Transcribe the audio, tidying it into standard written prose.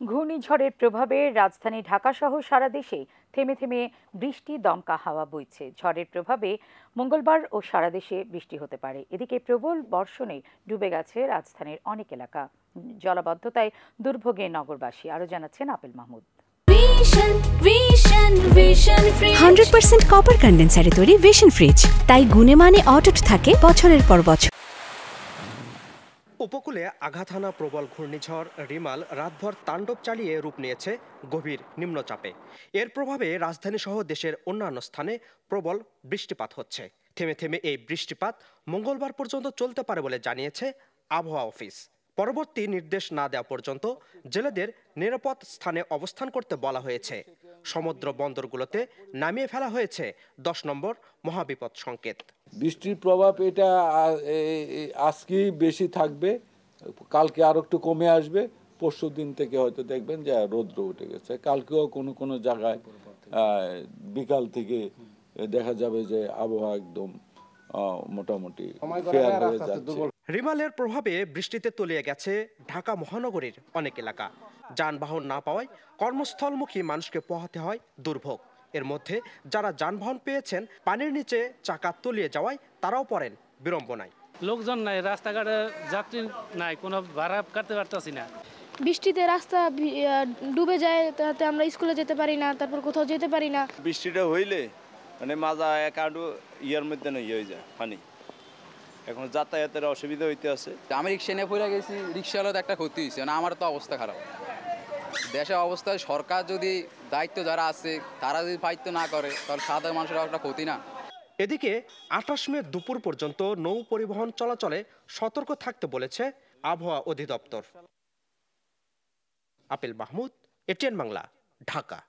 ঘূর্ণিঝড়ের প্রভাবে রাজধানী ঢাকাসহ সারা দেশে থেমে থেমে বৃষ্টি দমকা হাওয়া বইছে। ঝড়ের প্রভাবে মঙ্গলবার ও সারা দেশে বৃষ্টি হতে পারে। এদিকে প্রবল বর্ষণে ডুবে গেছে রাজধানীর অনেক এলাকা। জলাবদ্ধতায় দুর্ভোগে নগরবাসী। আরো জানাচ্ছেন আপেল মাহমুদ। 100% কপার কন্ডেন্সারে তৈরি ভিশন ফ্রিজ, তাই গুণে মানে অটুট থাকে বছরের পর বছর। উপকূলে আঘাত হানা প্রবল ঘূর্ণিঝড় রিমাল রাতভর তাণ্ডব চালিয়ে রূপ নিয়েছে গভীর নিম্নচাপে। এর প্রভাবে রাজধানী সহ দেশের অন্যান্য স্থানে প্রবল বৃষ্টিপাত হচ্ছে। থেমে থেমে এই বৃষ্টিপাত মঙ্গলবার পর্যন্ত চলতে পারে বলে জানিয়েছে আবহাওয়া অফিস। পরবর্তী নির্দেশ না দেওয়া পর্যন্ত জেলেদের নিরাপদ স্থানে অবস্থান করতে বলা হয়েছে। সমুদ্র বন্দরগুলোতে নামিয়ে ফেলা হয়েছে 10 নম্বর মহাবিপদ সংকেত। বৃষ্টির প্রভাব এটা আজকেই বেশি থাকবে, কালকে আরো একটু কমে আসবে। পরশু দিন থেকে হয়তো দেখবেন যে রৌদ্র উঠে গেছে। কালকেও কোনো কোনো জায়গায় বিকাল থেকে দেখা যাবে যে আবহাওয়া একদম মোটামুটি ফেয়ার হয়ে যাচ্ছে। রিমালের প্রভাবে বৃষ্টিতে তলিয়ে গেছে ঢাকা মহানগরীর অনেক এলাকা। যানবাহন না পাওয়ায় কর্মস্থলমুখী মানুষকে পোহাতে হয় দুর্ভোগ। এর মধ্যে যারা যানবাহন পেয়েছেন পানির নিচে চাকা তলিয়ে যাওয়ায় তারাও পড়েন বিড়ম্বনায়। লোকজন নাই, রাস্তাঘাটে যাত্রী নাই, কোনো ভাড়া কাটতে পারতেছি না। বৃষ্টিতে রাস্তা ডুবে যায়, তাতে আমরা স্কুলে যেতে পারি না, তারপর কোথাও যেতে পারি না। বৃষ্টিটা হইলে মানে মাজা একাডু ইয়ার মধ্যে নয় হয়ে যায় পানি। এখন যাতায়াতের অসুবিধা হইতে আছে। আমি রিক্সা নিয়ে পড়ে গেছি, রিক্সাওয়ালার একটা ক্ষতি হয়েছে, মানে আমার তো অবস্থা খারাপ। দেশের অবস্থায় সরকার যদি দায়িত্ব যারা আছে তারা যদি দায়িত্ব না করে তাহলে সাধারণ মানুষের একটা ক্ষতি না। এদিকে 28 মে দুপুর পর্যন্ত নৌ পরিবহন চলাচলে সতর্ক থাকতে বলেছে আবহাওয়া অধিদপ্তর। Apple Mahmud, ATN Bangla, Dhaka.